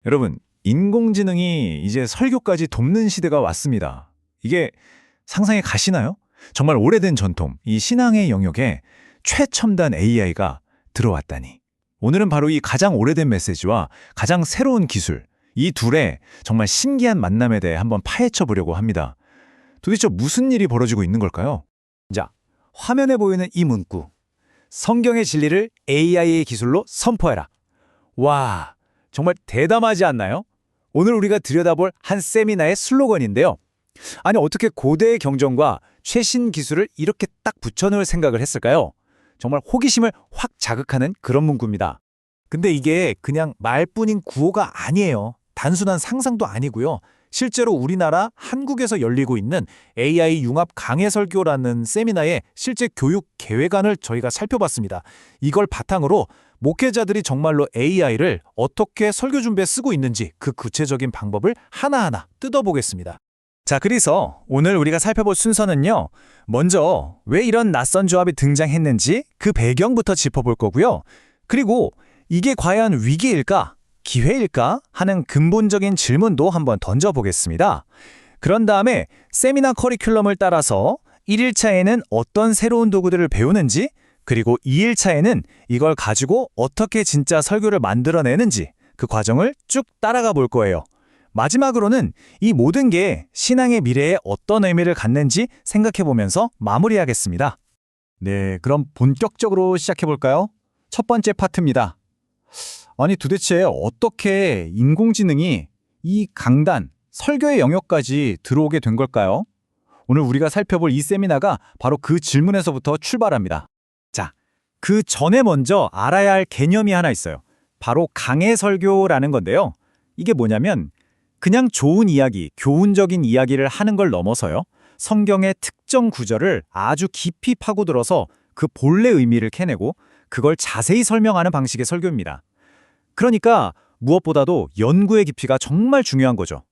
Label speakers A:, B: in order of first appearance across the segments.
A: 여러분, 인공지능이 이제 설교까지 돕는 시대가 왔습니다. 이게 상상이 가시나요? 정말 오래된 전통, 이 신앙의 영역에 최첨단 AI가 들어왔다니. 오늘은 바로 이 가장 오래된 메시지와 가장 새로운 기술, 이 둘의 정말 신기한 만남에 대해 한번 파헤쳐 보려고 합니다. 도대체 무슨 일이 벌어지고 있는 걸까요?
B: 자, 화면에 보이는 이 문구. 성경의 진리를 AI의 기술로 선포해라. 와, 정말 대담하지 않나요? 오늘 우리가 들여다볼 한 세미나의 슬로건인데요. 아니, 어떻게 고대의 경전과 최신 기술을 이렇게 딱 붙여넣을 생각을 했을까요? 정말 호기심을 확 자극하는 그런 문구입니다.
C: 근데 이게 그냥 말뿐인 구호가 아니에요. 단순한 상상도 아니고요. 실제로 우리나라 한국에서 열리고 있는 AI 융합 강해 설교라는 세미나의 실제 교육 계획안을 저희가 살펴봤습니다. 이걸 바탕으로 목회자들이 정말로 AI를 어떻게 설교 준비에 쓰고 있는지 그 구체적인 방법을 하나하나 뜯어보겠습니다.
B: 자, 그래서 오늘 우리가 살펴볼 순서는요. 먼저 왜 이런 낯선 조합이 등장했는지 그 배경부터 짚어볼 거고요. 그리고 이게 과연 위기일까? 기회일까? 하는 근본적인 질문도 한번 던져보겠습니다. 그런 다음에 세미나 커리큘럼을 따라서 1일차에는 어떤 새로운 도구들을 배우는지, 그리고 2일차에는 이걸 가지고 어떻게 진짜 설교를 만들어내는지 그 과정을 쭉 따라가 볼 거예요. 마지막으로는 이 모든 게 신앙의 미래에 어떤 의미를 갖는지 생각해보면서 마무리하겠습니다.
C: 네, 그럼 본격적으로 시작해볼까요? 첫 번째 파트입니다. 아니, 도대체 어떻게 인공지능이 이 강단, 설교의 영역까지 들어오게 된 걸까요? 오늘 우리가 살펴볼 이 세미나가 바로 그 질문에서부터 출발합니다.
B: 자, 그 전에 먼저 알아야 할 개념이 하나 있어요. 바로 강해 설교라는 건데요. 이게 뭐냐면 그냥 좋은 이야기, 교훈적인 이야기를 하는 걸 넘어서요. 성경의 특정 구절을 아주 깊이 파고들어서 그 본래 의미를 캐내고 그걸 자세히 설명하는 방식의 설교입니다. 그러니까 무엇보다도 연구의 깊이가 정말 중요한 거죠.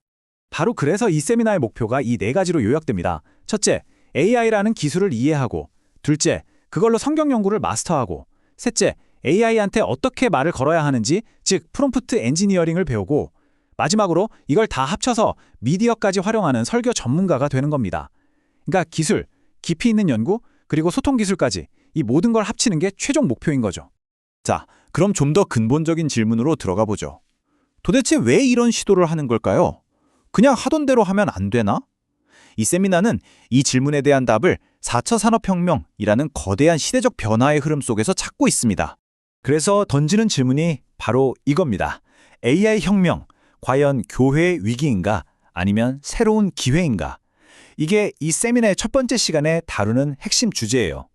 B: 바로 그래서 이 세미나의 목표가 이 네 가지로 요약됩니다. 첫째, AI라는 기술을 이해하고, 둘째, 그걸로 성경 연구를 마스터하고, 셋째, AI한테 어떻게 말을 걸어야 하는지, 즉 프롬프트 엔지니어링을 배우고, 마지막으로 이걸 다 합쳐서 미디어까지 활용하는 설교 전문가가 되는 겁니다. 그러니까 기술, 깊이 있는 연구, 그리고 소통 기술까지 이 모든 걸 합치는 게 최종 목표인 거죠.
C: 자, 그럼 좀 더 근본적인 질문으로 들어가 보죠. 도대체 왜 이런 시도를 하는 걸까요? 그냥 하던 대로 하면 안 되나? 이 세미나는 이 질문에 대한 답을 4차 산업혁명이라는 거대한 시대적 변화의 흐름 속에서 찾고 있습니다.
B: 그래서 던지는 질문이 바로 이겁니다. AI 혁명, 과연 교회의 위기인가? 아니면 새로운 기회인가? 이게 이 세미나의 첫 번째 시간에 다루는 핵심 주제예요.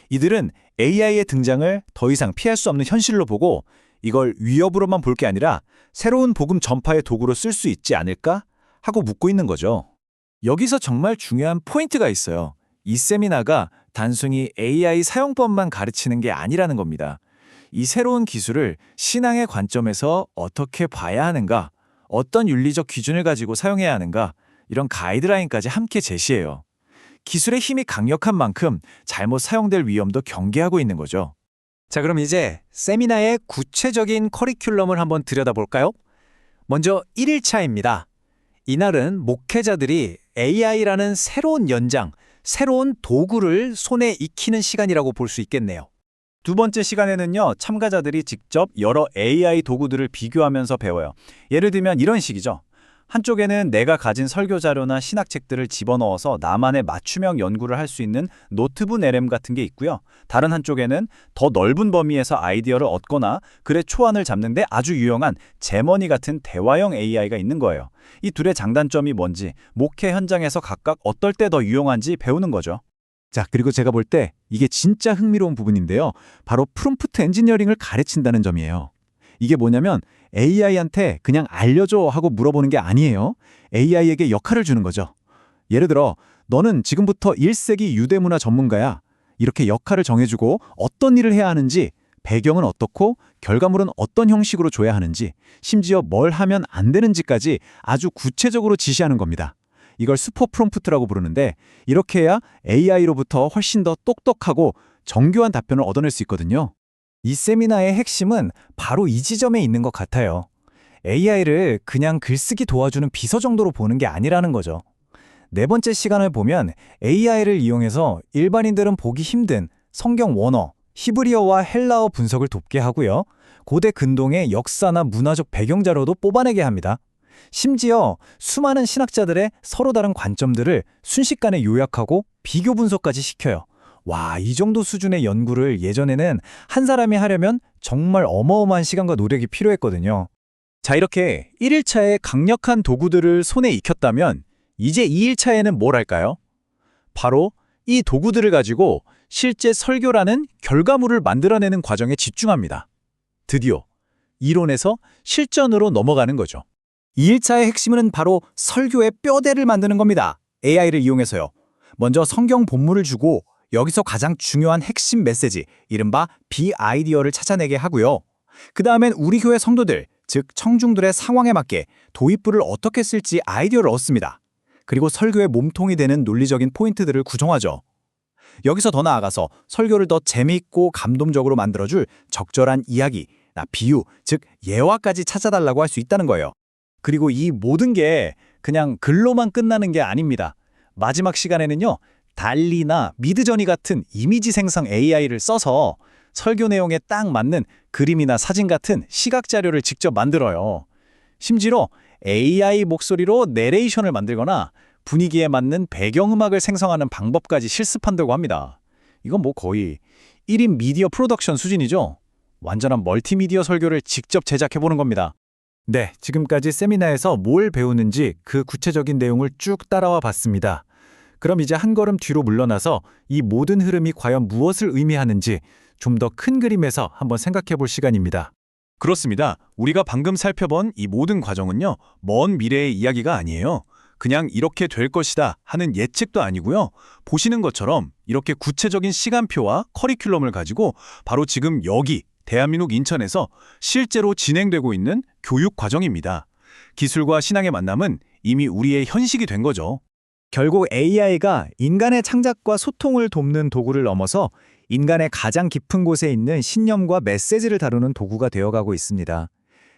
B: 이들은 AI의 등장을 더 이상 피할 수 없는 현실로 보고 이걸 위협으로만 볼 게 아니라 새로운 복음 전파의 도구로 쓸 수 있지 않을까? 하고 묻고 있는 거죠. 여기서 정말 중요한 포인트가 있어요. 이 세미나가 단순히 AI 사용법만 가르치는 게 아니라는 겁니다. 이 새로운 기술을 신앙의 관점에서 어떻게 봐야 하는가, 어떤 윤리적 기준을 가지고 사용해야 하는가, 이런 가이드라인까지 함께 제시해요. 기술의 힘이 강력한 만큼 잘못 사용될 위험도 경계하고 있는 거죠. 자, 그럼 이제 세미나의 구체적인 커리큘럼을 한번 들여다볼까요? 먼저 1일차입니다. 이날은 목회자들이 AI라는 새로운 연장, 새로운 도구를 손에 익히는 시간이라고 볼 수 있겠네요. 두 번째 시간에는요, 참가자들이 직접 여러 AI 도구들을 비교하면서 배워요. 예를 들면 이런 식이죠. 한쪽에는 내가 가진 설교 자료나 신학책들을 집어넣어서 나만의 맞춤형 연구를 할 수 있는 노트북 LM 같은 게 있고요. 다른 한쪽에는 더 넓은 범위에서 아이디어를 얻거나 글의 초안을 잡는 데 아주 유용한 제머니 같은 대화형 AI가 있는 거예요. 이 둘의 장단점이 뭔지, 목회 현장에서 각각 어떨 때 더 유용한지 배우는 거죠.
C: 자, 그리고 제가 볼 때 이게 진짜 흥미로운 부분인데요. 바로 프롬프트 엔지니어링을 가르친다는 점이에요. 이게 뭐냐면 AI한테 그냥 알려줘 하고 물어보는 게 아니에요. AI에게 역할을 주는 거죠. 예를 들어 너는 지금부터 1세기 유대문화 전문가야. 이렇게 역할을 정해주고 어떤 일을 해야 하는지, 배경은 어떻고 결과물은 어떤 형식으로 줘야 하는지, 심지어 뭘 하면 안 되는지까지 아주 구체적으로 지시하는 겁니다. 이걸 슈퍼 프롬프트라고 부르는데 이렇게 해야 AI로부터 훨씬 더 똑똑하고 정교한 답변을 얻어낼 수 있거든요.
B: 이 세미나의 핵심은 바로 이 지점에 있는 것 같아요.
A: AI를 그냥 글쓰기 도와주는 비서 정도로 보는 게 아니라는 거죠. 네 번째 시간을 보면 AI를 이용해서 일반인들은 보기 힘든 성경 원어, 히브리어와 헬라어 분석을 돕게 하고요. 고대 근동의 역사나 문화적 배경 자료도 뽑아내게 합니다. 심지어 수많은 신학자들의 서로 다른 관점들을 순식간에 요약하고 비교 분석까지 시켜요. 와, 이 정도 수준의 연구를 예전에는 한 사람이 하려면 정말 어마어마한 시간과 노력이 필요했거든요. 자, 이렇게 1일차에 강력한 도구들을 손에 익혔다면 이제 2일차에는 뭘 할까요? 바로 이 도구들을 가지고 실제 설교라는 결과물을 만들어내는 과정에 집중합니다. 드디어 이론에서 실전으로 넘어가는 거죠. 2일차의 핵심은 바로 설교의 뼈대를 만드는 겁니다. AI를 이용해서요. 먼저 성경 본문을 주고 여기서 가장 중요한 핵심 메시지, 이른바 비아이디어를 찾아내게 하고요. 그 다음엔 우리 교회 성도들, 즉 청중들의 상황에 맞게 도입부를 어떻게 쓸지 아이디어를 얻습니다. 그리고 설교의 몸통이 되는 논리적인 포인트들을 구성하죠. 여기서 더 나아가서 설교를 더 재미있고 감동적으로 만들어줄 적절한 이야기, 비유, 즉 예화까지 찾아달라고 할 수 있다는 거예요. 그리고 이 모든 게 그냥 글로만 끝나는 게 아닙니다. 마지막 시간에는요, 달리나 미드저니 같은 이미지 생성 AI를 써서 설교 내용에 딱 맞는 그림이나 사진 같은 시각 자료를 직접 만들어요. 심지어 AI 목소리로 내레이션을 만들거나 분위기에 맞는 배경음악을 생성하는 방법까지 실습한다고 합니다. 이건 뭐 거의 1인 미디어 프로덕션 수준이죠. 완전한 멀티미디어 설교를 직접 제작해보는 겁니다. 네, 지금까지 세미나에서 뭘 배우는지 그 구체적인 내용을 쭉 따라와 봤습니다. 그럼 이제 한 걸음 뒤로 물러나서 이 모든 흐름이 과연 무엇을 의미하는지 좀 더 큰 그림에서 한번 생각해 볼 시간입니다. 그렇습니다. 우리가 방금 살펴본 이 모든 과정은요, 먼 미래의 이야기가 아니에요. 그냥 이렇게 될 것이다 하는 예측도 아니고요. 보시는 것처럼 이렇게 구체적인 시간표와 커리큘럼을 가지고 바로 지금 여기 대한민국 인천에서 실제로 진행되고 있는 교육 과정입니다. 기술과 신앙의 만남은 이미 우리의 현실이 된 거죠. 결국 AI가 인간의 창작과 소통을 돕는 도구를 넘어서 인간의 가장 깊은 곳에 있는 신념과 메시지를 다루는 도구가 되어가고 있습니다.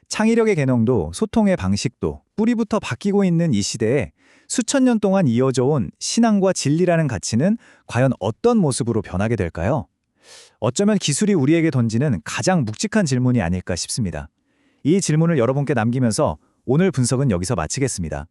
A: 창의력의 개념도 소통의 방식도 뿌리부터 바뀌고 있는 이 시대에 수천 년 동안 이어져 온 신앙과 진리라는 가치는 과연 어떤 모습으로 변하게 될까요? 어쩌면 기술이 우리에게 던지는 가장 묵직한 질문이 아닐까 싶습니다. 이 질문을 여러분께 남기면서 오늘 분석은 여기서 마치겠습니다.